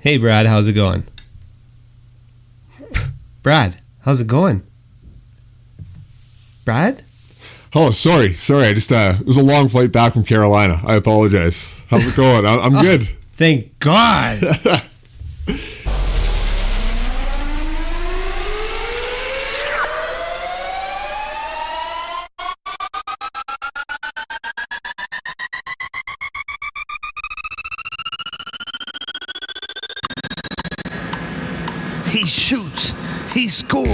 Hey, Brad, how's it going? Brad, how's it going? Brad? Oh, sorry. I just it was a long flight back from Carolina. I apologize. How's it going? I'm good. Thank God. He shoots. He scores.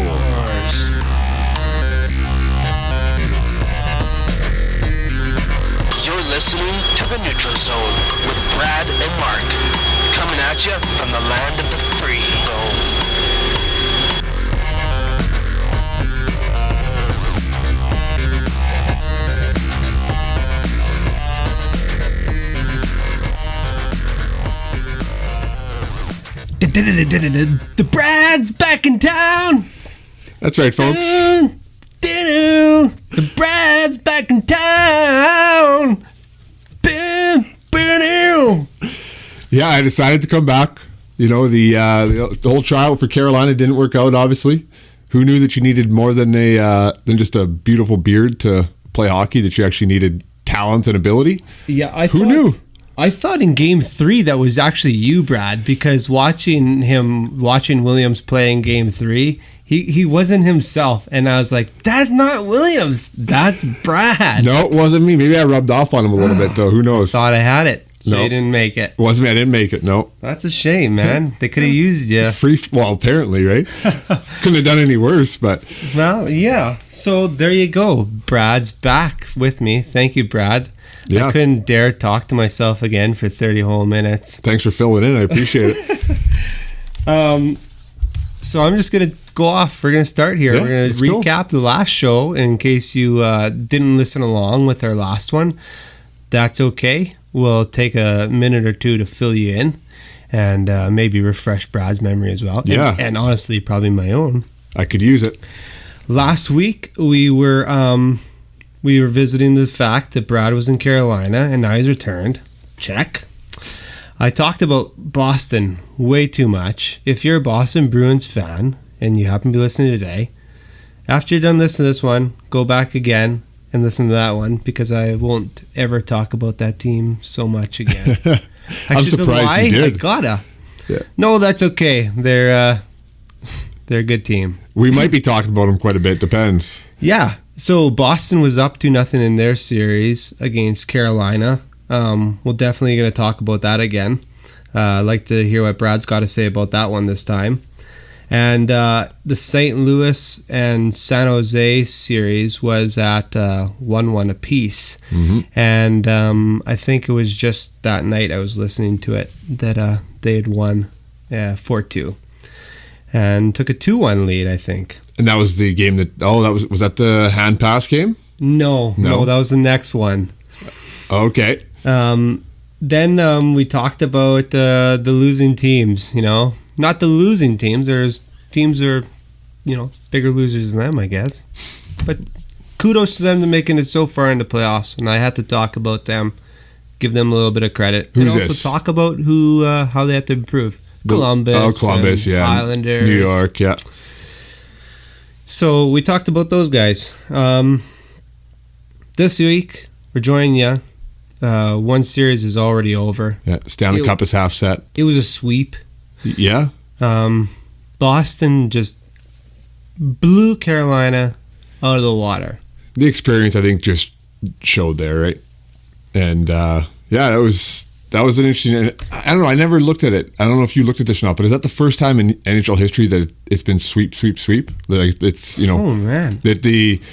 You're listening to The Neutral Zone with Brad and Mark. Coming at you from the land of the free. The Brad's back in town. That's right, folks. The Brad's back in town. Yeah, I decided to come back. You know, the whole trial for Carolina didn't work out, obviously. Who knew that you needed more than just a beautiful beard to play hockey, that you actually needed talent and ability? Yeah, Who knew? I thought in Game 3 that was actually you, Brad, because watching Williams play in Game 3, he wasn't himself, and I was like, that's not Williams, that's Brad. No, it wasn't me. Maybe I rubbed off on him a little bit, though. Who knows? Thought I had it, so No. you didn't make it. It wasn't me. I didn't make it, no. That's a shame, man. They could have used you. Well, apparently, right? Couldn't have done any worse, but... Well, yeah. So there you go. Brad's back with me. Thank you, Brad. Yeah. I couldn't dare talk to myself again for 30 whole minutes. Thanks for filling in. I appreciate it. So I'm just going to go off. We're going to start here. Yeah, We're going to let's go. recap the last show in case you didn't listen along with our last one. That's okay. We'll take a minute or two to fill you in and maybe refresh Brad's memory as well. Yeah. And honestly, probably my own. I could use it. Last week, we were visiting the fact that Brad was in Carolina and now he's returned. Check. I talked about Boston way too much. If you're a Boston Bruins fan and you happen to be listening today, after you're done listening to this one, go back again and listen to that one because I won't ever talk about that team so much again. I'm surprised you did. I gotta. Yeah. No, that's okay. They're a good team. We might be talking about them quite a bit. Depends. Yeah. So Boston was up 2-0 in their series against Carolina. We're definitely going to talk about that again. I'd like to hear what Brad's got to say about that one this time. And the St. Louis and San Jose series was at 1-1 apiece. Mm-hmm. And I think it was just that night I was listening to it that they had won 4-2 and took a 2-1 lead, I think. And that was the game was that the hand pass game? No, that was the next one. Okay. Then we talked about the losing teams, Not the losing teams. There's teams that are, bigger losers than them, I guess. But kudos to them to making it so far in the playoffs. And I had to talk about them, give them a little bit of credit. Who's and also this? talk about how they have to improve. Columbus, yeah. Islanders. New York, yeah. So we talked about those guys. This week, we're joining you. One series is already over. Yeah, Stanley Cup is half set. It was a sweep. Yeah. Boston just blew Carolina out of the water. The experience, I think, just showed there, right? And that was an interesting. I don't know. I never looked at it. I don't know if you looked at this or not, but is that the first time in NHL history that it's been sweep? Like it's Oh man.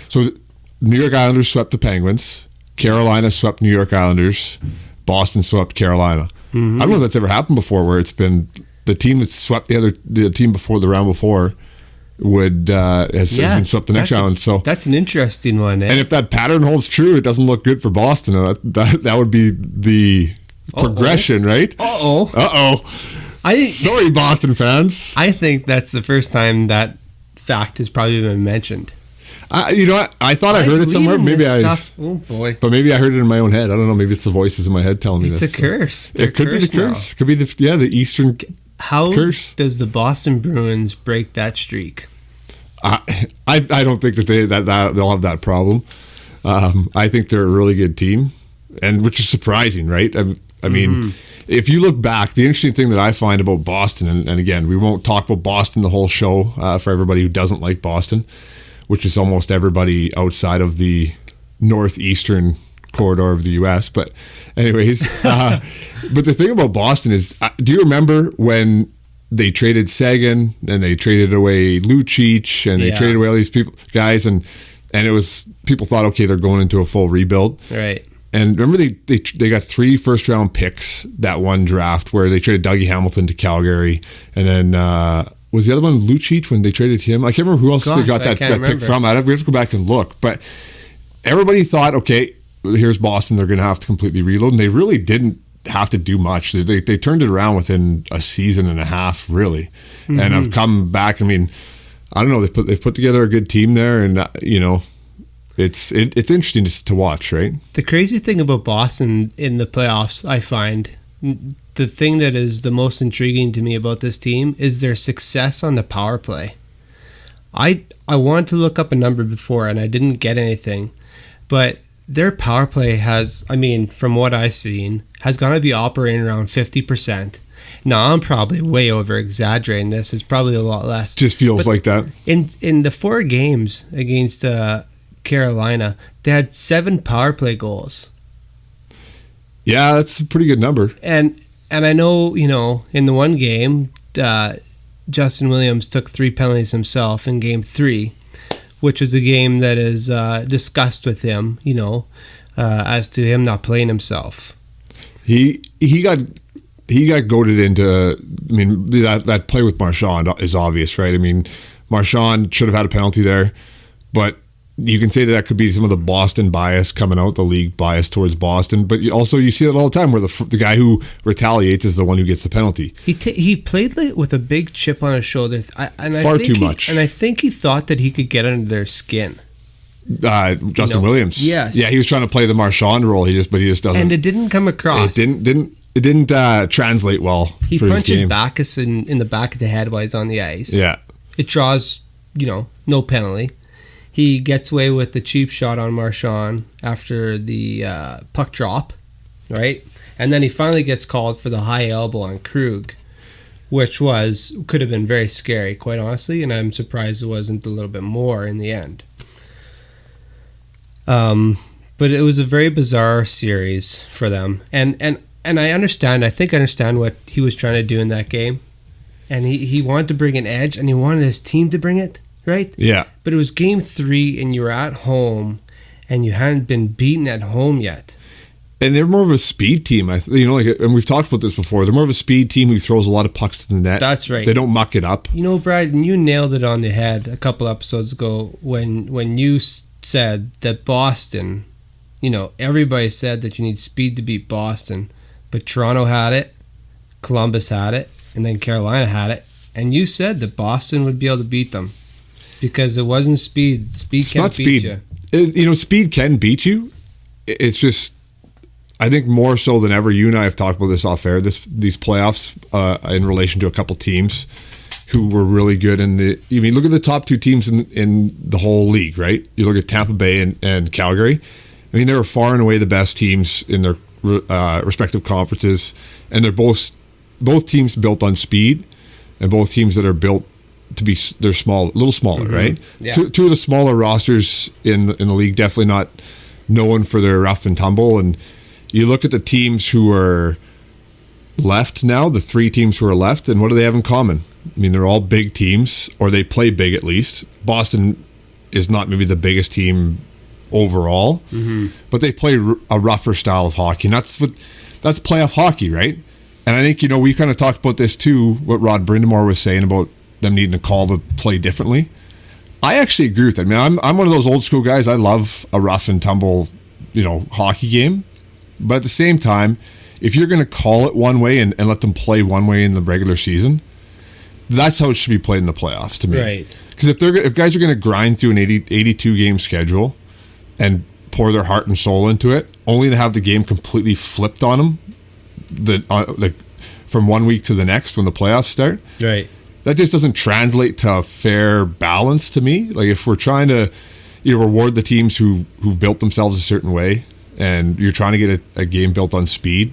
So New York Islanders swept the Penguins. Carolina swept New York Islanders. Boston swept Carolina. Mm-hmm. I don't know if that's ever happened before, where it's been the team that swept the team before the round before has been swept the next round. So that's an interesting one. And if that pattern holds true, it doesn't look good for Boston. That would be the progression, right? Sorry, Boston fans. I think that's the first time that fact has probably been mentioned. You know what? I thought I heard it somewhere. Maybe Oh boy! But maybe I heard it in my own head. I don't know. Maybe it's the voices in my head telling me it's this. It's a curse. It could be the curse. It could be the Eastern How curse. does the Boston Bruins break that streak? I don't think that they'll have that problem. I think they're a really good team, and which is surprising, right? I mean, if you look back, the interesting thing that I find about Boston, and again, we won't talk about Boston the whole show for everybody who doesn't like Boston, which is almost everybody outside of the northeastern corridor of the U.S. But anyways, but the thing about Boston is, do you remember when they traded Sagan and they traded away Lucic and they traded away all these guys and it was, people thought, okay, they're going into a full rebuild. Right. And remember they got 3 first-round picks that one draft where they traded Dougie Hamilton to Calgary, and then was the other one Lucic when they traded him? I can't remember who else they got that pick from. We have to go back and look. But everybody thought, okay, here's Boston. They're going to have to completely reload, and they really didn't have to do much. They turned it around within a season and a half, really, and have come back. I mean, I don't know. They've put together a good team there, and it's interesting to watch, right? The crazy thing about Boston in the playoffs, I find, the thing that is the most intriguing to me about this team is their success on the power play. I wanted to look up a number before, and I didn't get anything, but their power play has, I mean, from what I've seen, has got to be operating around 50%. Now, I'm probably way over exaggerating this. It's probably a lot less. Just feels like that. In the 4 games against Carolina, they had 7 power play goals. Yeah, that's a pretty good number. And I know, in the one game, Justin Williams took 3 penalties himself in game 3, which is a game that is discussed with him, as to him not playing himself. He got goaded into. I mean, that play with Marchand is obvious, right? I mean, Marchand should have had a penalty there, but you can say that could be some of the Boston bias coming out, the league bias towards Boston. But also, you see it all the time where the guy who retaliates is the one who gets the penalty. He played with a big chip on his shoulder, far too much. And I think he thought that he could get under their skin. Justin Williams, yes, yeah, he was trying to play the Marchand role. He just doesn't, and it didn't come across. It didn't translate well. He for punches his game. Bacchus in the back of the head while he's on the ice. Yeah, it draws no penalty. He gets away with the cheap shot on Marchand after the puck drop, right? And then he finally gets called for the high elbow on Krug, which could have been very scary, quite honestly, and I'm surprised it wasn't a little bit more in the end. But it was a very bizarre series for them, and I understand. I think I understand what he was trying to do in that game, and he wanted to bring an edge, and he wanted his team to bring it, right? Yeah. But it was game 3, and you were at home, and you hadn't been beaten at home yet. And they're more of a speed team. And we've talked about this before. They're more of a speed team who throws a lot of pucks to the net. That's right. They don't muck it up. Brad, you nailed it on the head a couple episodes ago when you said that Boston, everybody said that you need speed to beat Boston, but Toronto had it, Columbus had it, and then Carolina had it, and you said that Boston would be able to beat them because it wasn't speed. Speed can't beat you. Speed can beat you. It's just, I think more so than ever, you and I have talked about this off air, these playoffs in relation to a couple teams who were really good look at the top 2 teams in the whole league, right? You look at Tampa Bay and Calgary. I mean, they were far and away the best teams in their respective conferences, and they're both teams built on speed, and both teams that are built to be, they're small, a little smaller, right? Yeah. Two of the smaller rosters in the league, definitely not known for their rough and tumble. And you look at the teams who are left now, the 3 teams who are left, and what do they have in common? I mean, they're all big teams, or they play big at least. Boston is not maybe the biggest team overall, but they play a rougher style of hockey, and that's playoff hockey, right? And I think, we kind of talked about this too, what Rod Brindamore was saying about them needing to call the play differently. I actually agree with that. I mean, I'm one of those old school guys. I love a rough and tumble, hockey game. But at the same time, if you're going to call it one way and let them play one way in the regular season, that's how it should be played in the playoffs to me. Right. Because if guys are going to grind through an 82 game schedule and pour their heart and soul into it, only to have the game completely flipped on them, from one week to the next when the playoffs start. Right. That just doesn't translate to a fair balance to me. Like if we're trying to reward the teams who've built themselves a certain way, and you're trying to get a game built on speed,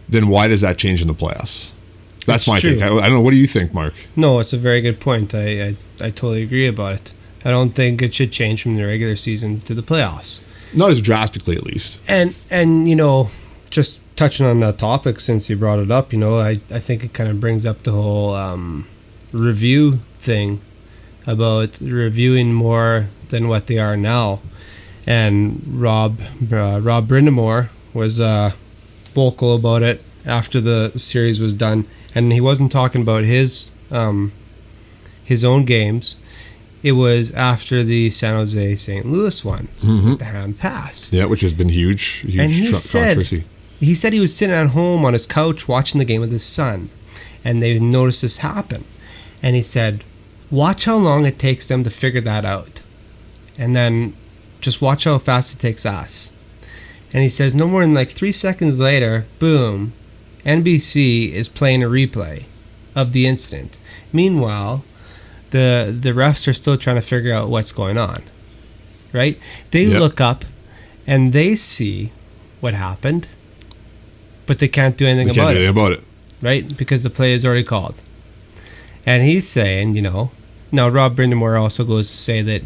then why does that change in the playoffs? That's my take. I don't know. What do you think, Mark? No, it's a very good point. I totally agree about it. I don't think it should change from the regular season to the playoffs. Not as drastically, at least. And just touching on that topic since you brought it up, I think it kind of brings up the whole review thing about reviewing more than what they are now. And Rob Brindamore was vocal about it after the series was done, and he wasn't talking about his own games. It was after the San Jose St. Louis one, with the hand pass. Yeah, which has been huge and controversy. He said he was sitting at home on his couch watching the game with his son, and they noticed this happen. And he said, watch how long it takes them to figure that out. And then just watch how fast it takes us. And he says no more than like 3 seconds later, boom, NBC is playing a replay of the incident. Meanwhile, the refs are still trying to figure out what's going on, right? They look up and they see what happened, but they can't do anything about it, right? Because the play is already called. And he's saying, now Rob Brindamore also goes to say that,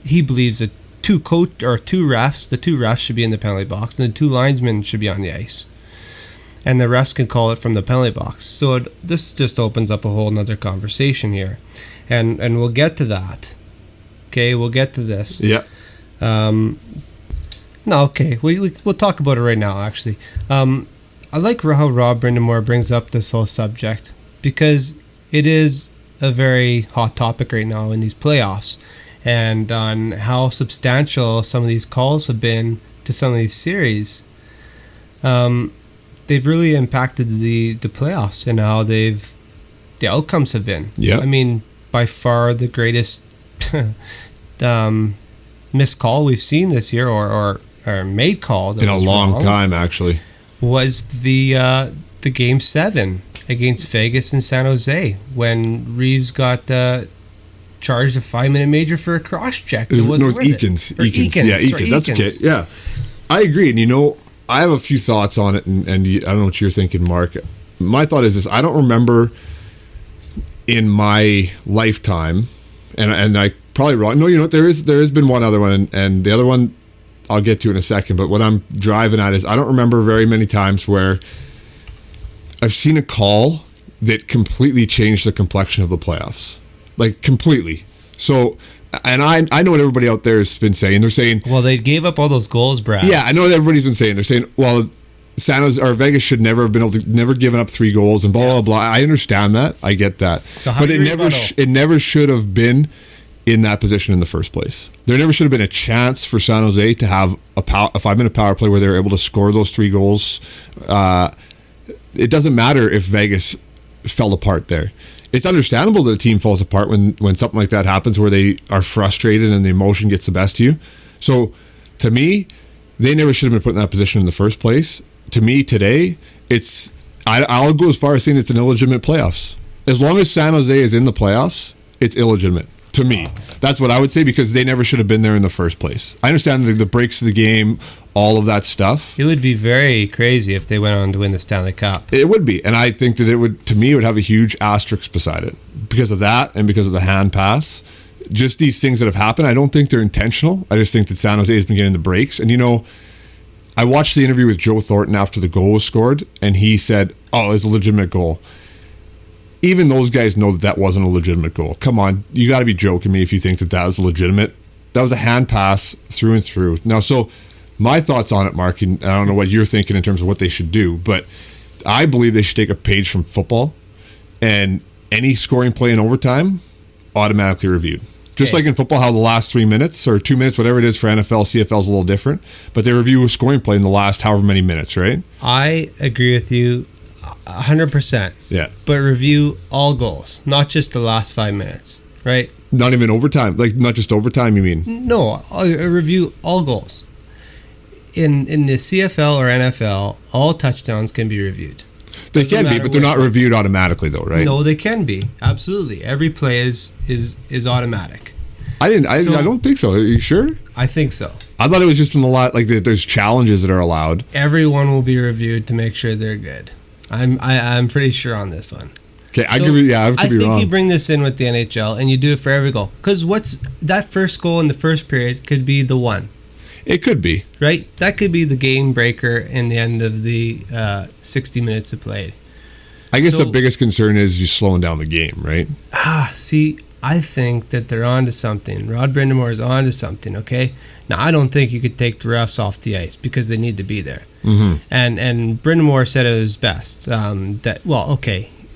he believes that the two refs should be in the penalty box, and the two linesmen should be on the ice. And the refs can call it from the penalty box. So this just opens up a whole nother conversation here. And we'll get to that. Okay, we'll get to this. Yeah. No, okay. We'll talk about it right now, actually. I like how Rob Brindamore brings up this whole subject, because it is a very hot topic right now in these playoffs, and on how substantial some of these calls have been to some of these series. They've really impacted the playoffs and how the outcomes have been. Yeah. I mean, by far the greatest missed call we've seen this year, or made call in a long time, actually, was the Game 7 against Vegas and San Jose, when Reeves got charged a 5-minute major for a cross check. It was Eakins. Eakins. That's okay. Yeah, I agree. And I have a few thoughts on it, and I don't know what you're thinking, Mark. My thought is this: I don't remember in my lifetime, and I probably wrong. No, there has been one other one, and the other one I'll get to in a second. But what I'm driving at is I don't remember very many times where I've seen a call that completely changed the complexion of the playoffs, like completely. So. And I know what everybody out there has been saying. They're saying, well, they gave up all those goals, Brad. Yeah, I know what everybody's been saying. They're saying, well, San Jose or Vegas should never have been able to, never given up 3 goals and blah, blah, blah. I understand that. I get that. So but it never should have been in that position in the first place. There never should have been a chance for San Jose to have a 5-minute power play where they were able to score those 3 goals. It doesn't matter if Vegas fell apart there. It's understandable that a team falls apart when something like that happens, where they are frustrated and the emotion gets the best of you. So, to me, they never should have been put in that position in the first place. To me, today, I'll go as far as saying it's an illegitimate playoffs. As long as San Jose is in the playoffs, it's illegitimate. To me, that's what I would say, because they never should have been there in the first place. I understand the breaks of the game, all of that stuff. It would be very crazy if they went on to win the Stanley Cup. It would be, and I think that it would have a huge asterisk beside it because of that and because of the hand pass. Just these things that have happened, I don't think they're intentional. I just think that San Jose has been getting the breaks. And I watched the interview with Joe Thornton after the goal was scored, and he said, "Oh, it was a legitimate goal." Even those guys know that wasn't a legitimate goal. Come on, you got to be joking me if you think that was legitimate. That was a hand pass through and through. Now, so my thoughts on it, Mark, and I don't know what you're thinking in terms of what they should do, but I believe they should take a page from football, and any scoring play in overtime automatically reviewed. Just like in football, how the last 3 minutes or 2 minutes, whatever it is for NFL, CFL is a little different, but they review a scoring play in the last however many minutes, right? I agree with you 100%. Yeah. But review all goals, not just the last 5 minutes, right? Not even overtime, like not just overtime, you mean? No, review all goals. In the CFL or NFL, all touchdowns can be reviewed. They Doesn't can be, matter but they're which not reviewed automatically, though, right? No, they can be. Absolutely. Every play is automatic. I So- don't think so. Are you sure? I think so. I thought it was just in the lot, like there's challenges that are allowed. Everyone will be reviewed to make sure they're good. I'm pretty sure on this one. Okay, I So, could be, yeah, I could I be think wrong. you bring this in with the NHL and you do it for every goal. Because what's that first goal in the first period could be the one, It could be. right? That could be the game breaker in the end of the 60 minutes of play. I guess So- the biggest concern is you slowing down the game, right? See, I think that they're onto something. Rod Brindamore is onto something, okay? Now, I don't think you could take the refs off the ice because they need to be there. Mm-hmm. And Brindamore said it was best.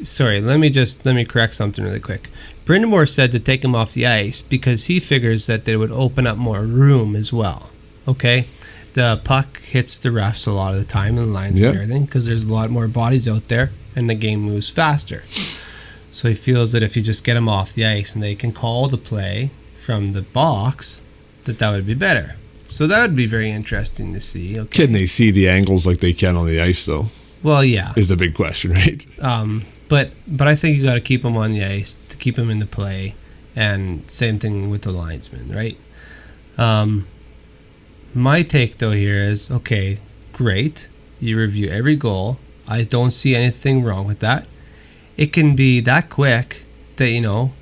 Sorry, let me correct something really quick. Brindamore said to take him off the ice because he figures that they would open up more room as well, okay? The puck hits the refs a lot of the time in the lines Yeah. and everything because there's a lot more bodies out there and the game moves faster. So he feels that if you just get them off the ice and they can call the play from the box, that would be better. So that would be very interesting to see. Okay. Can they see the angles like they can on the ice, though? Well, yeah. Is the big question, right? But I think you got to keep them on the ice to keep them in the play, and same thing with the linesman, right? My take though here is okay, great. You review every goal. I don't see anything wrong with that. It can be that quick that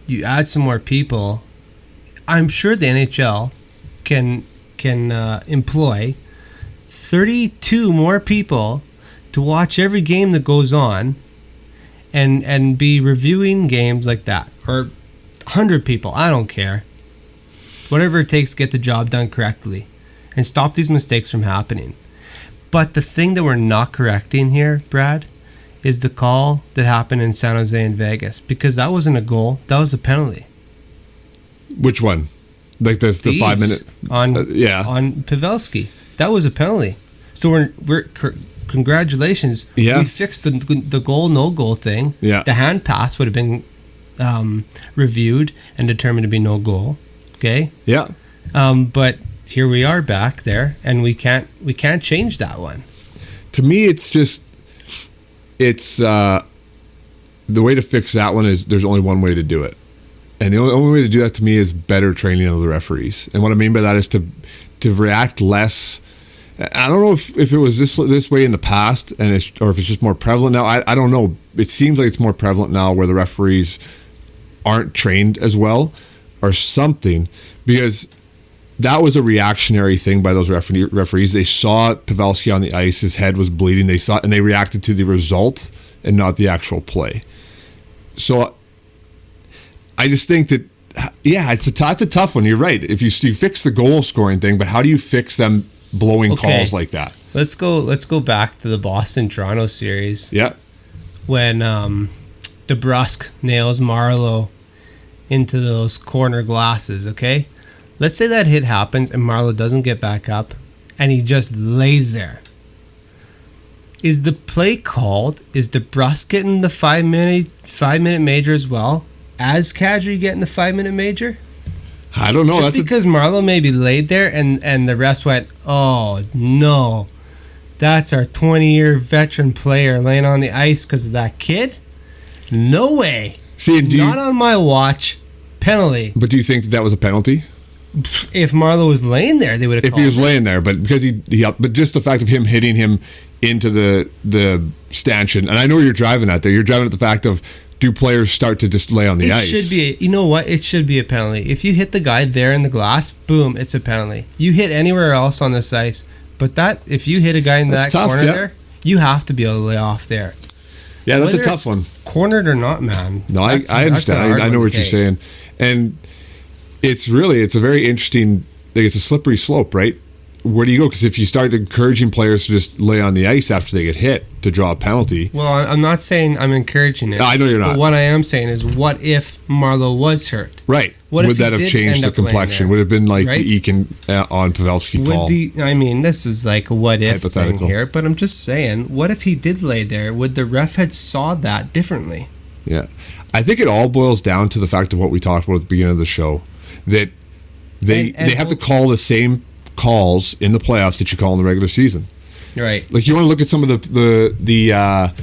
you add some more people. I'm sure the NHL can employ 32 more people to watch every game that goes on and be reviewing games like that, or 100 people. I don't care. Whatever it takes to get the job done correctly and stop these mistakes from happening. But the thing that we're not correcting here, Brad, is the call that happened in San Jose and Vegas, because that wasn't a goal, that was a penalty. Which one? Like the 5 minute on on Pavelski. That was a penalty. So we're congratulations. Yeah. We fixed the goal no goal thing. Yeah. The hand pass would have been reviewed and determined to be no goal. Okay. Yeah. But here we are back there, and we can't change that one. To me, it's the way to fix that one is there's only one way to do it. And the only way to do that to me is better training of the referees. And what I mean by that is to react less. I don't know if it was this way in the past, or if it's just more prevalent now. I don't know. It seems like it's more prevalent now where the referees aren't trained as well or something, because that was a reactionary thing by those referees. They saw Pavelski on the ice, his head was bleeding. They saw it, and they reacted to the result and not the actual play. So I just think that, yeah, it's a tough one. You're right. If you fix the goal scoring thing, but how do you fix them blowing calls like that? Let's go back to the Boston-Toronto series. Yeah. When DeBrusk nails Marleau into those corner glasses, okay? Let's say that hit happens and Marleau doesn't get back up and he just lays there. Is the play called? Is DeBrusk getting the 5 minute major as well as Kadri getting the 5 minute major? I don't know. Just because Marleau maybe laid there and the refs went, oh no, that's our 20-year veteran player laying on the ice because of that kid? No way. See, Not on my watch. Penalty. But do you think that was a penalty? If Marleau was laying there, they would have If called he was it. laying there, but because but just the fact of him hitting him into the stanchion, and I know you're driving at there. You're driving at the fact of, do players start to just lay on the ice? It should be. You know what? It should be a penalty. If you hit the guy there in the glass, boom, it's a penalty. You hit anywhere else on this ice, but if you hit a guy in That's that tough, corner yeah. there, you have to be able to lay off there. Yeah, that's Whether a tough one. Cornered or not, man. No, That's I a understand. hard I know one what to you're take. saying, and it's a very interesting. Like, it's a slippery slope, right? Where do you go? Because if you start encouraging players to just lay on the ice after they get hit to draw a penalty, Well, I'm not saying I'm encouraging it. No, I know you're not. But what I am saying is, what if Marleau was hurt? right? What if Would he that have did changed end the up laying complexion? there? Would it have been like Right? the Eakin on Pavelski call? This is like a what if thing Hypothetical. here, but I'm just saying, what if he did lay there? Would the ref had saw that differently? Yeah, I think it all boils down to the fact of what we talked about at the beginning of the show, that they have to call the same calls in the playoffs that you call in the regular season. Right. Like, you want to look at some of the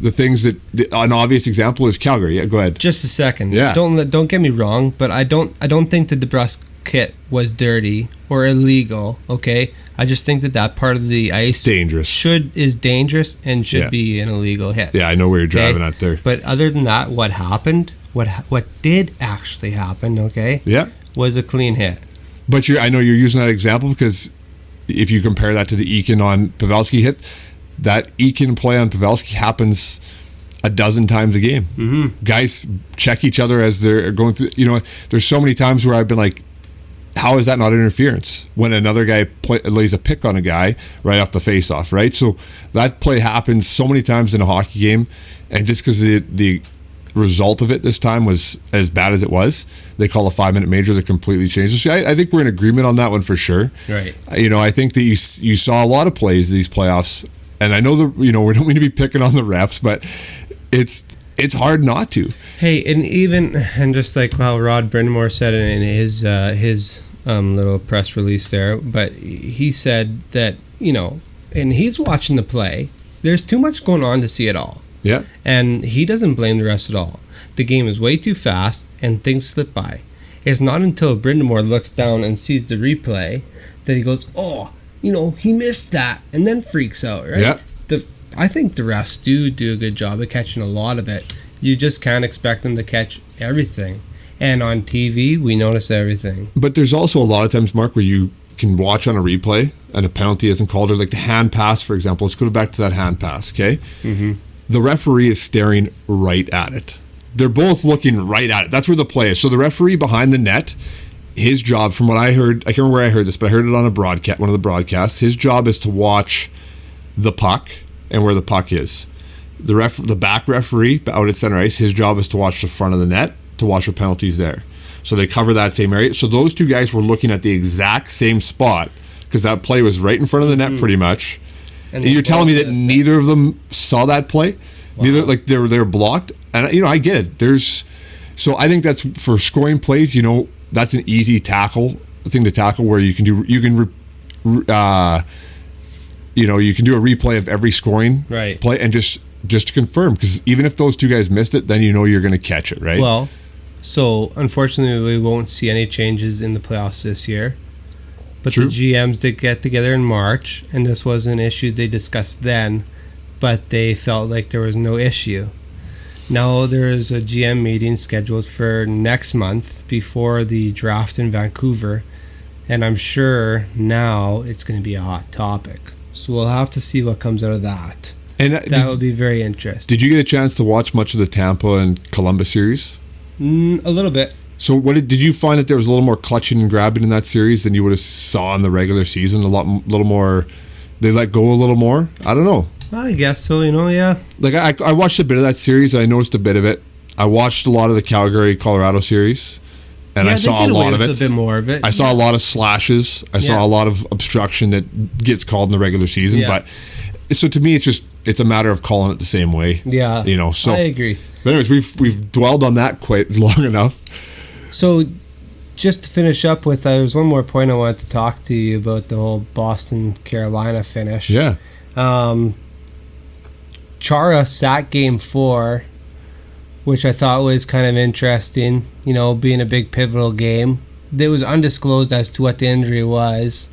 the things that an obvious example is Calgary. Yeah, go ahead. Just a second. Yeah. Don't get me wrong, but I don't think the DeBrusk kit was dirty or illegal. Okay, I just think that part of the ice Dangerous. is dangerous and should Yeah. be an illegal hit. Yeah, I know where you're driving at there. But other than that, what happened? What did actually happen? Okay, Yeah, was a clean hit. but I know you're using that example because if you compare that to the Eakin on Pavelski hit, that Eakin play on Pavelski happens a dozen times a game. Mm-hmm. Guys check each other as they're going through. There's so many times where I've been like, how is that not interference when another guy lays a pick on a guy right off the face-off, right? So that play happens so many times in a hockey game, and just because the result of it this time was as bad as it was, they call a 5-minute major that completely changed. So I think we're in agreement on that one for sure. Right. I think that you saw a lot of plays these playoffs, and I know we don't mean to be picking on the refs, but it's hard not to. Hey, and just like how Rod Brindamore said it in his little press release there, but he said that, and he's watching the play, there's too much going on to see it all. Yeah. And he doesn't blame the rest at all. The game is way too fast and things slip by. It's not until Brindamore looks down and sees the replay that he goes, oh, he missed that, and then freaks out, right? Yeah. I think the refs do a good job of catching a lot of it. You just can't expect them to catch everything. And on TV, we notice everything. But there's also a lot of times, Mark, where you can watch on a replay and a penalty isn't called, or like the hand pass, for example. Let's go back to that hand pass, okay? Mm-hmm. The referee is staring right at it. They're both looking right at it. That's where the play is. So the referee behind the net, his job, from what I heard, I can't remember where I heard this, but I heard it on one of the broadcasts. His job is to watch the puck and where the puck is. The back referee out at center ice, his job is to watch the front of the net, to watch for penalties there. So they cover that same area. So those two guys were looking at the exact same spot because that play was right in front of the net pretty much. And you're telling me that neither of them saw that play? Wow. Neither, like they're blocked? And I get it. So I think that's for scoring plays, that's an easy thing to tackle where you can do a replay of every scoring play and just to confirm, because even if those two guys missed it, then you're going to catch it, right? Well, so unfortunately we won't see any changes in the playoffs this year. But True. The GMs did get together in March, and this was an issue they discussed then, but they felt like there was no issue. Now there is a GM meeting scheduled for next month before the draft in Vancouver, and I'm sure now it's going to be a hot topic. So we'll have to see what comes out of that. And that would be very interesting. Did you get a chance to watch much of the Tampa and Columbus series? A little bit. So did you find that there was a little more clutching and grabbing in that series than you would have saw in the regular season? Little more, they let go a little more? I don't know. I guess so, yeah. Like I watched a bit of that series. I noticed a bit of it. I watched a lot of the Calgary-Colorado series, and I saw a lot of it. A bit more of it. I saw a lot of slashes. I saw a lot of obstruction that gets called in the regular season. But so to me, it's a matter of calling it the same way. Yeah, So I agree. But anyways, we've dwelled on that quite long enough. So, just to finish up with, there's one more point I wanted to talk to you about the whole Boston-Carolina finish. Yeah. Chara sat Game 4, which I thought was kind of interesting, being a big pivotal game. It was undisclosed as to what the injury was,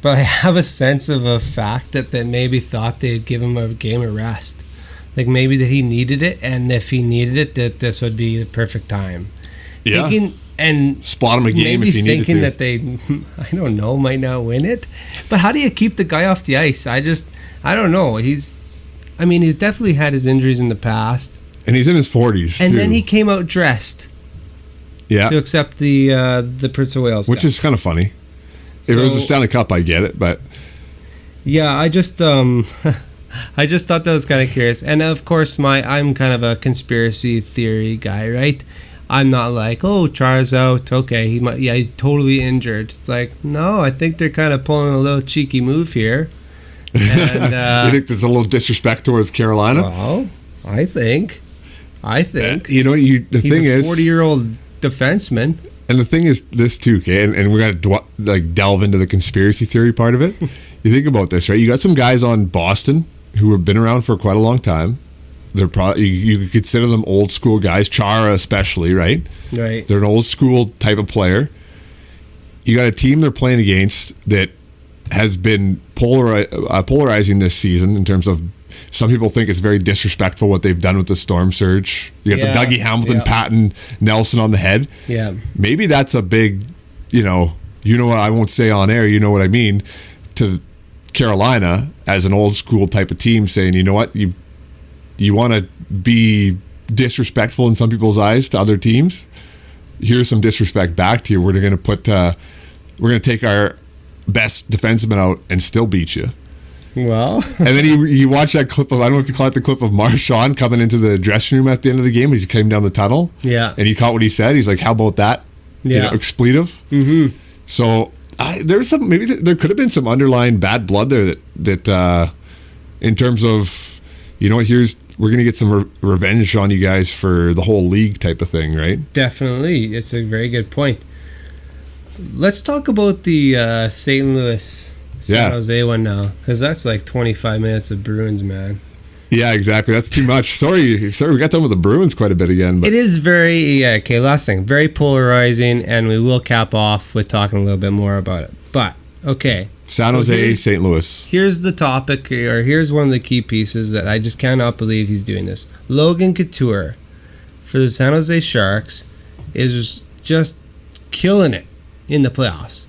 but I have a sense of a fact that they maybe thought they'd give him a game of rest. Like maybe that he needed it, and if he needed it, that this would be the perfect time. Yeah. And spot him a game if you needed to. Maybe thinking that they, I don't know, might not win it. But how do you keep the guy off the ice? I don't know. He's definitely had his injuries in the past. And he's in his 40s, and then he came out dressed. Yeah. To accept the Prince of Wales Which is kind of funny. If it was the Stanley Cup, I get it, but... Yeah, I just thought that was kind of curious. And of course, I'm kind of a conspiracy theory guy, right? I'm not like, Chara's out. Okay, he's totally injured. It's like, no, I think they're kind of pulling a little cheeky move here. And, you think there's a little disrespect towards Carolina? Well, I think. The thing is, he's a 40-year-old defenseman. And the thing is this too, okay? And we got to delve into the conspiracy theory part of it. You think about this, right? You got some guys on Boston who have been around for quite a long time. They're probably you could consider them old school guys. Chara especially, right? Right. They're an old school type of player. You got a team they're playing against that has been polarizing this season in terms of some people think it's very disrespectful what they've done with the Storm Surge. You got the Dougie Hamilton patting Nelson on the head. Yeah. Maybe that's a big, you know what I won't say on air, you know what I mean, to Carolina as an old school type of team saying, you know what, you want to be disrespectful in some people's eyes to other teams. Here's some disrespect back to you. We're going to take our best defenseman out and still beat you. Well, and then you watch that clip of, I don't know if you caught the clip of Marchand coming into the dressing room at the end of the game as he came down the tunnel. Yeah. And you caught what he said. He's like, how about that? Yeah. Expletive. Mm-hmm. So there's some, maybe there could have been some underlying bad blood there that in terms of, you know, we're going to get some revenge on you guys for the whole league type of thing, right? Definitely. It's a very good point. Let's talk about the St. Louis San Jose one now, because that's like 25 minutes of Bruins, man. Yeah, exactly. That's too much. Sorry, we got done with the Bruins quite a bit again. But. It is very, okay, last thing, very polarizing, and we will cap off with talking a little bit more about it. But, okay. San Jose, St. Louis. Here's the topic, or here's one of the key pieces that I just cannot believe he's doing this. Logan Couture for the San Jose Sharks is just killing it in the playoffs.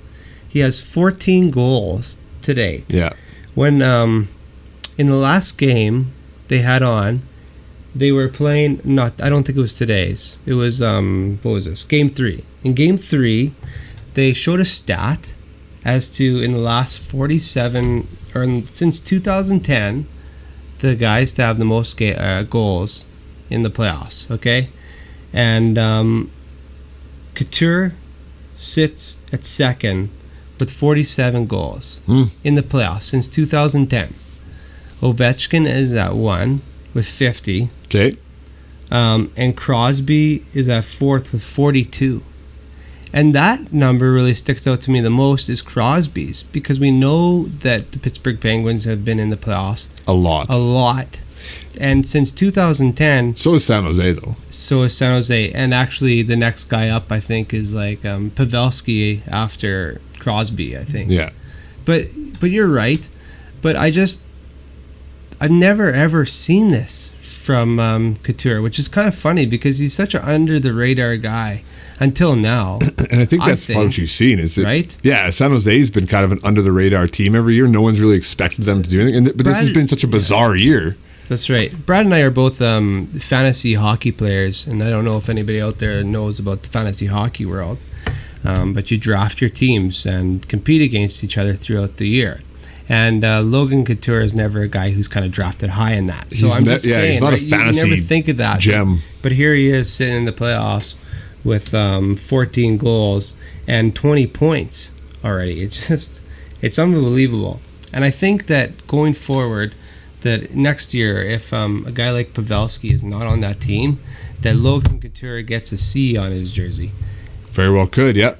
He has 14 goals to date. Yeah. When in the last game they had on, they were playing, I don't think it was today's. It was, what was this? Game 3. In Game 3, they showed a stat as to in the last 47, or since 2010, the guys to have the most goals in the playoffs, okay? And Couture sits at second with 47 goals in the playoffs since 2010. Ovechkin is at 1 with 50. Okay. And Crosby is at 4th with 42. And that number really sticks out to me the most is Crosby's, because we know that the Pittsburgh Penguins have been in the playoffs a lot. And since 2010... So is San Jose, though. So is San Jose. And actually, the next guy up, I think, is like Pavelski after Crosby, I think. Yeah. But you're right. But I've never, ever seen this from Couture, which is kind of funny because he's such an under-the-radar guy until now. And I think that's what you've seen, is it? Right? Yeah, San Jose's been kind of an under-the-radar team every year. No one's really expected them to do anything. But this has been such a bizarre year. That's right. Brad and I are both fantasy hockey players, and I don't know if anybody out there knows about the fantasy hockey world, but you draft your teams and compete against each other throughout the year. And Logan Couture is never a guy who's kind of drafted high in that. So I'm just saying, he's not right? a fantasy you never think of that gem. But here he is sitting in the playoffs with 14 goals and 20 points already. It's unbelievable. And I think that going forward, that next year, if a guy like Pavelski is not on that team, that Logan Couture gets a C on his jersey. Very well could, yeah.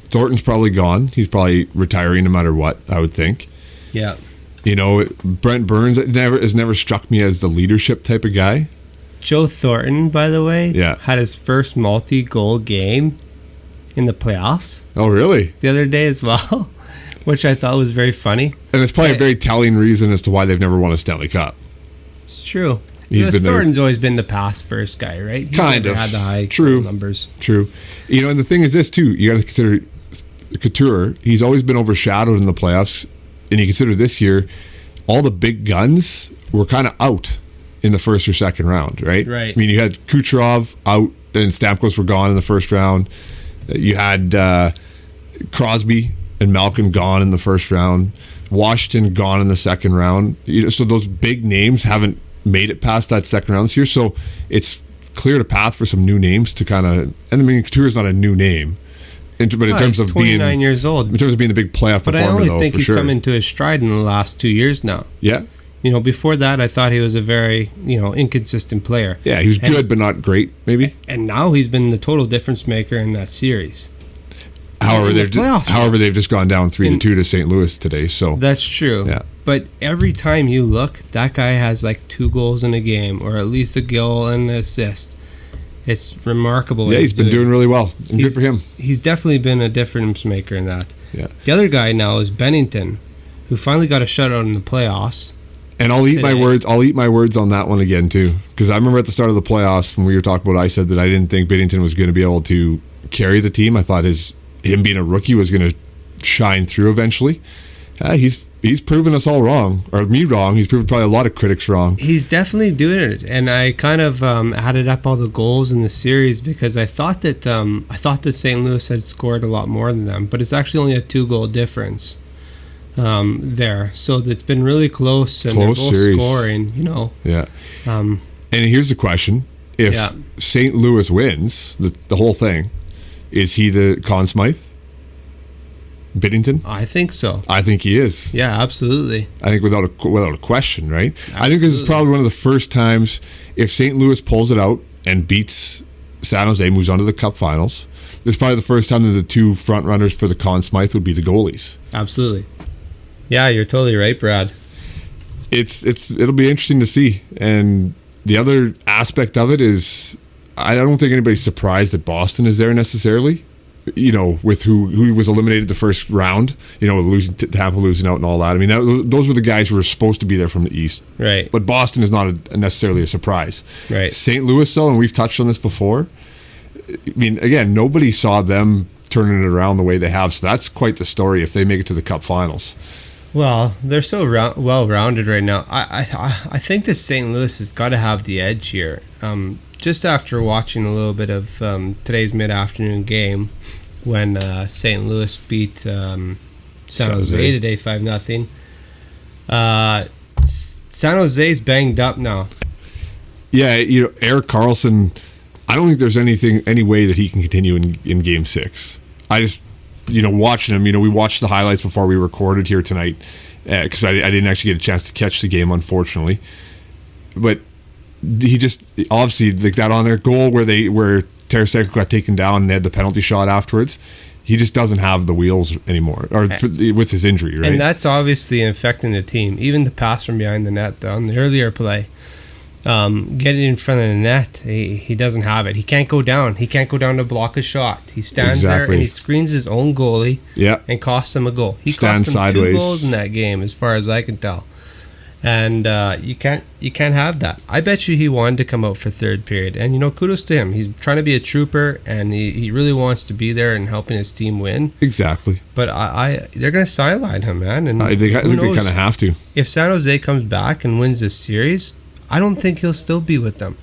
Thornton's probably gone. He's probably retiring no matter what, I would think. Yeah. You know, Brent Burns has never struck me as the leadership type of guy. Joe Thornton, by the way, had his first multi-goal game in the playoffs. Oh, really? The other day as well, which I thought was very funny. And it's probably a very telling reason as to why they've never won a Stanley Cup. It's true. Thornton's always been the pass first guy, right? He kind of. Had the high numbers. True. You know, and the thing is this too. You got to consider Couture. He's always been overshadowed in the playoffs, and you consider this year, all the big guns were kind of out in the first or second round, right? Right. I mean, you had Kucherov out, and Stamkos were gone in the first round. You had Crosby and Malkin gone in the first round. Washington gone in the second round. So those big names haven't made it past that second round this year. So it's cleared a path for some new names to kind of. And I mean, Couture is not a new name, but in terms of 29 years old, in terms of being the big playoff performer, but I only think he's come into his stride in the last 2 years now. Yeah. You know, before that, I thought he was a very, inconsistent player. Yeah, he was good, but not great, maybe. And now he's been the total difference maker in that series. However, in the they've playoffs. they've just gone down 3-2 to St. Louis today. So That's true. Yeah. But every time you look, that guy has like 2 goals in a game, or at least a goal and an assist. It's remarkable. what yeah, he's been doing really well. And good for him. He's definitely been a difference maker in that. Yeah. The other guy now is Bennington, who finally got a shutout in the playoffs. And I'll eat my today. words. I'll eat my words on that one again too, because I remember at the start of the playoffs when we were talking about it, I said that I didn't think Binnington was going to be able to carry the team. I thought him being a rookie was going to shine through eventually. He's proven us all wrong, or me wrong. He's proven probably a lot of critics wrong. He's definitely doing it, and I kind of added up all the goals in the series because I thought that St. Louis had scored a lot more than them, but it's actually only a 2-goal difference there. So it's been really close, and Close they're both series. scoring. Yeah. Um, And here's the question: if Yeah. St. Louis wins the whole thing, is he the Conn Smythe? Binnington? I think so. I think he is. Yeah, absolutely. I think without a question, right? I think this is Absolutely. probably one of the first times if St. Louis pulls it out and beats San Jose, moves on to the Cup Finals. This is probably the first time that the 2 front runners for the Conn Smythe would be the goalies. Absolutely. Yeah, you're totally right, Brad. It'll be interesting to see. And the other aspect of it is, I don't think anybody's surprised that Boston is there necessarily. You know, with who was eliminated the first round. You know, losing Tampa losing out and all that. I mean, those were the guys who were supposed to be there from the East. Right. But Boston is not necessarily a surprise. Right. St. Louis, though, and we've touched on this before. I mean, again, nobody saw them turning it around the way they have. So that's quite the story if they make it to the Cup Finals. Well, they're so well-rounded right now. I think that St. Louis has got to have the edge here. Just after watching a little bit of today's mid-afternoon game, when St. Louis beat San Jose today 5-0. San Jose's banged up now. Yeah, you know, Erik Karlsson, I don't think there's any way that he can continue in Game 6. I just, you know, watching him, you know, we watched the highlights before we recorded here tonight because I didn't actually get a chance to catch the game, unfortunately. But he just, obviously, like that on their goal where Tarasenko got taken down and they had the penalty shot afterwards, he just doesn't have the wheels anymore, with his injury, right? And that's obviously affecting the team. Even the pass from behind the net on the earlier play, getting in front of the net, he doesn't have it. He can't go down. He can't go down to block a shot. He stands there and he screens his own goalie and costs him a goal. He Stands cost him sideways. 2 goals in that game, as far as I can tell. And you can't have that. I bet you he wanted to come out for third period, and you know, kudos to him. He's trying to be a trooper, and he really wants to be there and helping his team win. Exactly. But they're going to sideline him, man. And I think who they knows? kind of have to. If San Jose comes back and wins this series, I don't think he'll still be with them.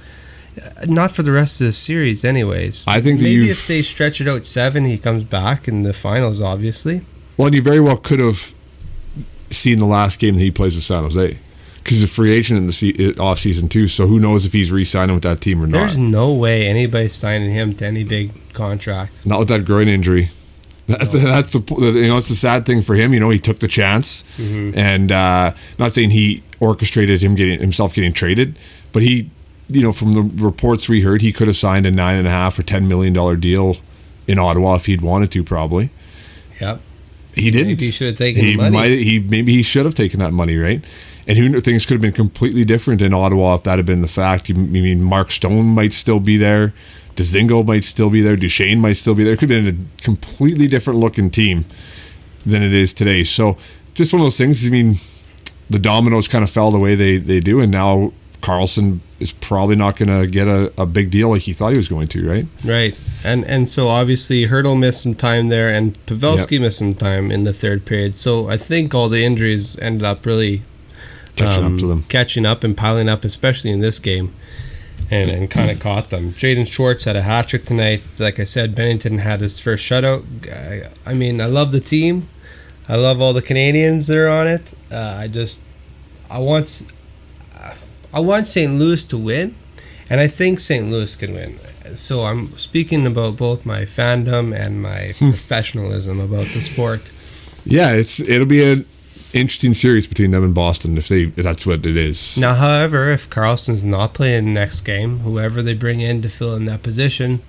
Not for the rest of the series, anyways. I think that maybe if they stretch it out 7, he comes back in the finals, obviously. Well, and you very well could have seen the last game that he plays with San Jose, because he's a free agent in the off season too. So who knows if he's re-signing with that team or not? There's no way anybody's signing him to any big contract. Not with that groin injury. That's the it's the sad thing for him. You know, he took the chance, and not saying he orchestrated himself getting traded, but he, you know, from the reports we heard, he could have signed a $9.5 or $10 million deal in Ottawa if he'd wanted to. Probably. Yep. He didn't. Maybe he should have taken the money. Maybe he should have taken that money, right? And who knew, things could have been completely different in Ottawa if that had been the fact. You mean Mark Stone might still be there, Dzingel might still be there, Duchesne might still be there. It could have been a completely different looking team than it is today. So just one of those things. I mean, the dominoes kind of fell the way they do, and now Karlsson is probably not going to get a big deal like he thought he was going to, right? Right. And so obviously Hertl missed some time there, and Pavelski missed some time in the third period. So I think all the injuries ended up really catching up and piling up, especially in this game, and kind of caught them. Jaden Schwartz had a hat trick tonight. Like I said, Bennington had his first shutout. I mean, I love the team. I love all the Canadians that are on it. I want St. Louis to win, and I think St. Louis can win. So I'm speaking about both my fandom and my professionalism about the sport. Yeah, it'll be an interesting series between them and Boston if that's what it is. Now, however, if Karlsson's not playing the next game, whoever they bring in to fill in that position,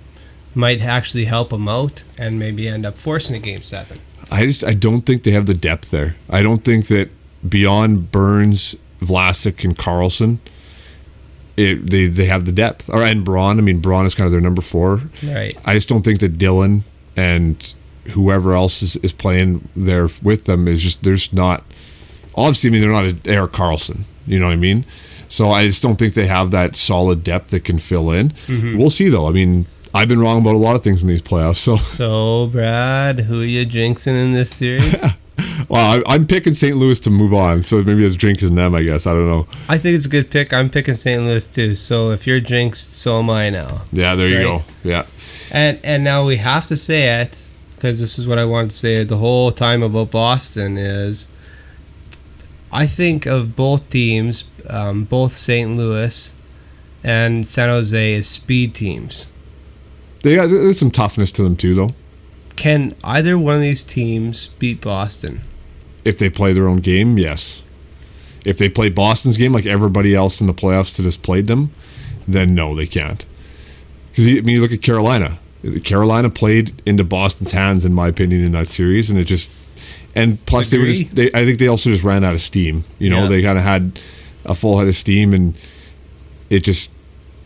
might actually help them out and maybe end up forcing a Game 7. I don't think they have the depth there. I don't think that beyond Burns, Vlasic, and Carlson, they have the depth. And Braun. I mean, Braun is kind of their number 4. Right. I just don't think that Dylan and whoever else is playing there with them is just, there's not, obviously, I mean, they're not an Erik Karlsson, you know what I mean? So I just don't think they have that solid depth that can fill in. Mm-hmm. We'll see, though. I mean, I've been wrong about a lot of things in these playoffs. So Brad, who are you jinxing in this series? Well, I'm picking St. Louis to move on, so maybe it's jinxing them, I guess. I don't know. I think it's a good pick. I'm picking St. Louis, too. So if you're jinxed, so am I now. Yeah, there you go. Yeah. And now we have to say it, because this is what I wanted to say the whole time about Boston is I think of both teams, both St. Louis and San Jose, as speed teams. There's some toughness to them too, though. Can either one of these teams beat Boston? If they play their own game, yes. If they play Boston's game like everybody else in the playoffs that has played them, then no, they can't. Because I mean, you look at Carolina. Carolina played into Boston's hands, in my opinion, in that series, and it just. And plus, I think they also just ran out of steam. You know, They kind of had a full head of steam, and they just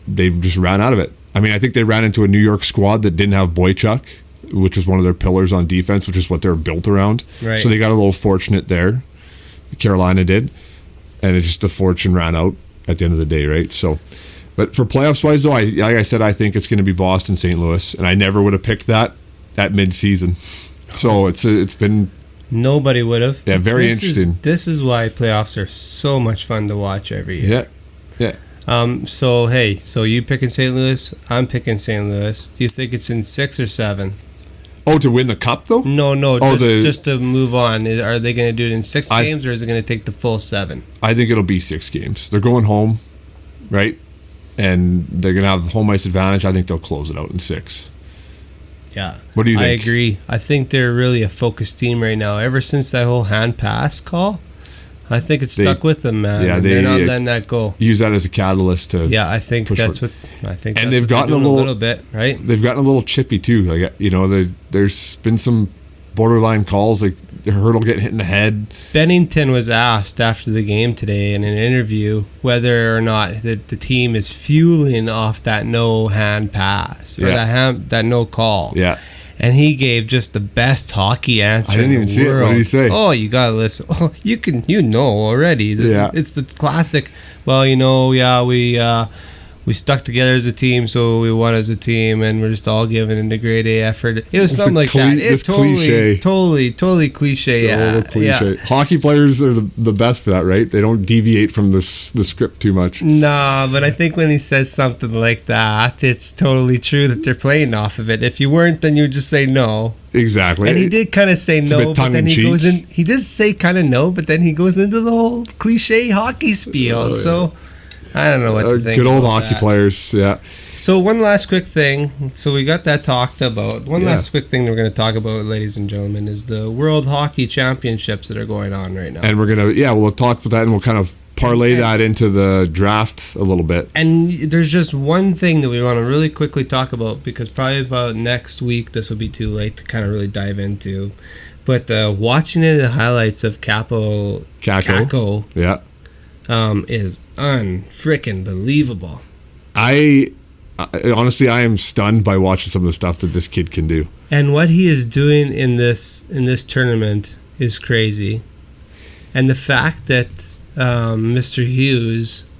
ran out of it. I mean, I think they ran into a New York squad that didn't have Boychuk, which was one of their pillars on defense, which is what they're built around. Right. So they got a little fortunate there. Carolina did, and it just the fortune ran out at the end of the day, right? So, but for playoffs wise, though, like I said, I think it's going to be Boston, St. Louis, and I never would have picked that at midseason. So it's been. Nobody would have. Yeah, very interesting. This is why playoffs are so much fun to watch every year. Yeah. So you picking St. Louis? I'm picking St. Louis. Do you think it's in 6 or 7? Oh, to win the cup though? No. Just to move on. Are they going to do it in 6 games, or is it going to take the full 7? I think it'll be 6 games. They're going home, right? And they're going to have home ice advantage. I think they'll close it out in 6. Yeah. What do you think? I agree. I think they're really a focused team right now. Ever since that whole hand pass call, I think it's stuck with them, man. Yeah, they're not letting that go. Use that as a catalyst to. Yeah, I think that's what. I think. And that's they've gotten a little bit, right? They've gotten a little chippy too. Like, you know, there's been some borderline calls, like Hurdle getting hit in the head. Bennington was asked after the game today in an interview whether or not the team is fueling off that no hand pass or that no call. Yeah. And he gave just the best hockey answer. I didn't even see it. What did he say? Oh, you gotta listen. Oh, you know already. It's the classic. Well, we stuck together as a team, so we won as a team, and we're just all giving in a grade A effort. It was something like that. It's totally cliche. Yeah. Hockey players are the best for that, right? They don't deviate from the script too much. Nah, but I think when he says something like that, it's totally true that they're playing off of it. If you weren't, then you would just say no. Exactly. And he did kind of say no, but then he goes in. He does say kind of no, but then he goes into the whole cliche hockey spiel. So. I don't know what to think. Good old hockey players, yeah. So one last quick thing. So we got that talked about. One last quick thing that we're going to talk about, ladies and gentlemen, is the World Hockey Championships that are going on right now. And we're going to, we'll talk about that, and we'll kind of parlay that into the draft a little bit. And there's just one thing that we want to really quickly talk about, because probably about next week, this will be too late to kind of really dive into. But watching the highlights of Kako. Yeah. Is unfreaking believable. I honestly am stunned by watching some of the stuff that this kid can do. And what he is doing in this tournament is crazy. And the fact that Mr. Hughes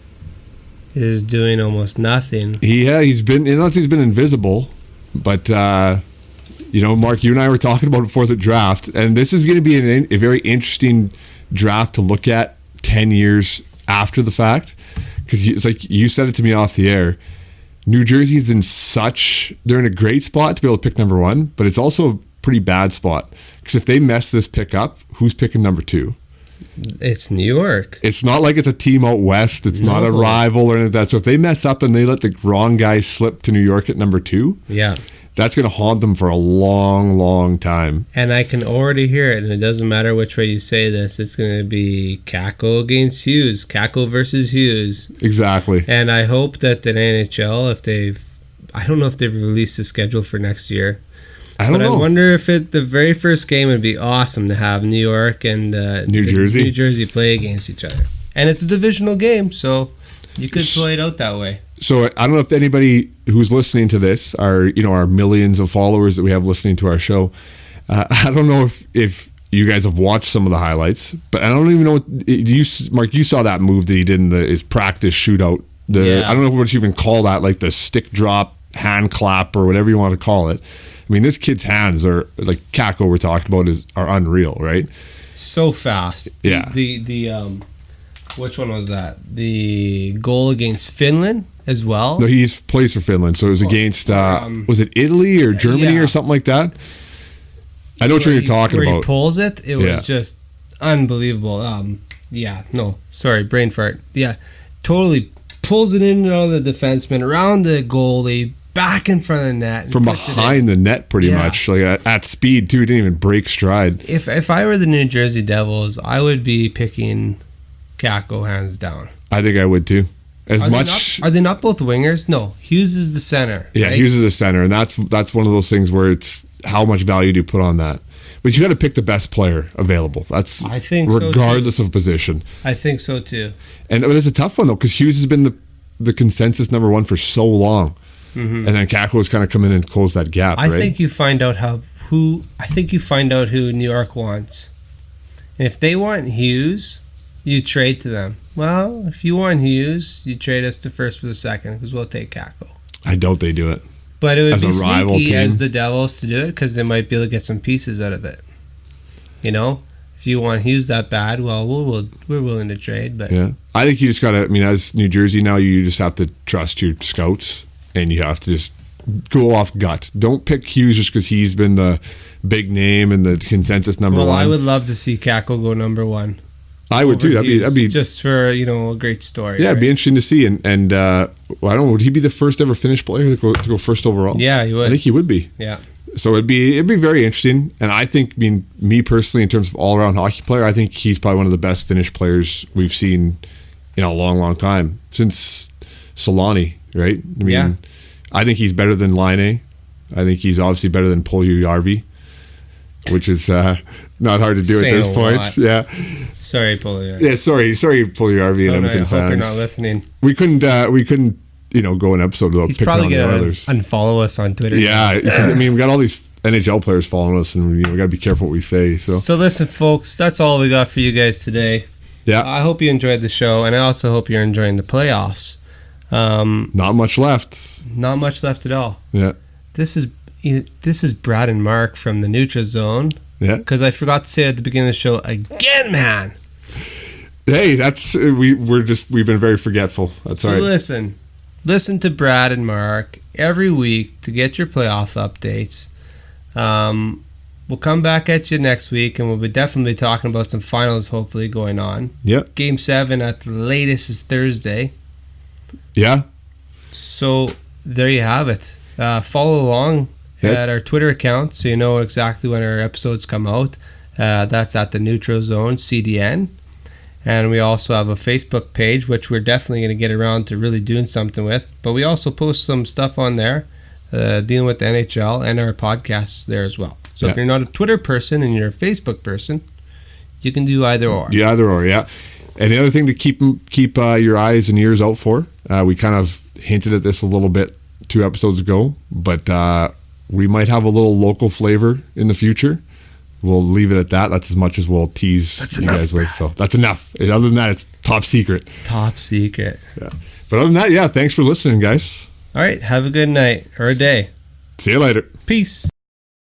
is doing almost nothing. He's been invisible, but Mark, you and I were talking about it before the draft, and this is going to be a very interesting draft to look at 10 years after the fact, because it's like you said it to me off the air. New Jersey's they're in a great spot to be able to pick number 1, but it's also a pretty bad spot, because if they mess this pick up, who's picking number 2? It's New York. It's not like it's a team out west. It's not a rival or anything like that. So if they mess up and they let the wrong guy slip to New York at number 2, that's going to haunt them for a long, long time. And I can already hear it, and it doesn't matter which way you say this. It's going to be Kako against Hughes. Kako versus Hughes. Exactly. And I hope that the NHL, if they've I don't know if they've released the schedule for next year. I don't know. I wonder if the very first game would be awesome to have New York and New Jersey play against each other. And it's a divisional game, so you could play it out that way. So I don't know if anybody who's listening to this, our millions of followers that we have listening to our show, I don't know if you guys have watched some of the highlights, but I don't even know Mark, you saw that move that he did in his practice shootout. I don't know what you even call that, like the stick drop, hand clap, or whatever you want to call it. I mean, this kid's hands are, like Kakko we're talking about, are unreal, right? So fast. Yeah. The which one was that? The goal against Finland as well? No, he plays for Finland, so it was against, was it Italy or Germany or something like that? I know what you're talking where about. He pulls it. It was just unbelievable. Brain fart. Yeah, totally pulls it in and out of the defenseman, around the goalie, back in front of the net. From behind the net, pretty much. Like at speed, too. He didn't even break stride. If I were the New Jersey Devils, I would be picking Kakko hands down. I think I would, too. Are they not both wingers? No, Hughes is the center. Yeah, right? Hughes is the center, and that's one of those things where it's how much value do you put on that. But you got to pick the best player available. I think regardless of position. I think so too. And it's a tough one though, because Hughes has been the consensus number one for so long, and then Kakko has kind of come in and closed that gap. I think you find out who New York wants, and if they want Hughes, you trade to them. Well, if you want Hughes, you trade us the first for the second because we'll take Kakko. I doubt they do it. But it would be sneaky as the Devils to do it because they might be able to get some pieces out of it. If you want Hughes that bad, well, we're willing to trade. But yeah, I think you just gotta. I mean, as New Jersey now, you just have to trust your scouts, and you have to just go off gut. Don't pick Hughes just because he's been the big name and the consensus number one. Well, I would love to see Kakko go number one. I would too. That'd be just for a great story. Yeah, it'd be interesting to see. And I don't know, would he be the first ever Finnish player to go first overall? Yeah, he would. I think he would be. Yeah. So it'd be very interesting. And I think, me personally, in terms of all around hockey player, I think he's probably one of the best Finnish players we've seen in a long, long time since Solani, right? I think he's better than Laine. I think he's obviously better than Puljujärvi, which is not hard to do at this point. Lot. Yeah. Sorry, Puljujärvi. Yeah, sorry, Puljujärvi and Edmonton fans. I hope you're not listening. We couldn't go an episode without picking on the others. Unfollow us on Twitter. Yeah, we got all these NHL players following us, and we got to be careful what we say. So listen, folks, that's all we got for you guys today. Yeah, I hope you enjoyed the show, and I also hope you're enjoying the playoffs. Not much left. Not much left at all. Yeah. This is Brad and Mark from the Neutral Zone. Yeah. Because I forgot to say at the beginning of the show again, man. Hey, that's we've been very forgetful. That's all right. Listen to Brad and Mark every week to get your playoff updates. We'll come back at you next week, and we'll be definitely talking about some finals hopefully going on. Yep. Game 7 at the latest is Thursday. Yeah. So there you have it. Follow along at our Twitter account so you know exactly when our episodes come out. That's at the Neutral Zone CDN. And we also have a Facebook page, which we're definitely going to get around to really doing something with. But we also post some stuff on there dealing with the NHL and our podcasts there as well. So if you're not a Twitter person and you're a Facebook person, you can do either or. Yeah, either or, yeah. And the other thing to keep your eyes and ears out for, we kind of hinted at this a little bit 2 episodes ago, but we might have a little local flavor in the future. We'll leave it at that. That's as much as we'll tease you guys with. So that's enough. Other than that, it's top secret. Top secret. Yeah. But other than that, thanks for listening, guys. All right. Have a good night or a day. See you later. Peace.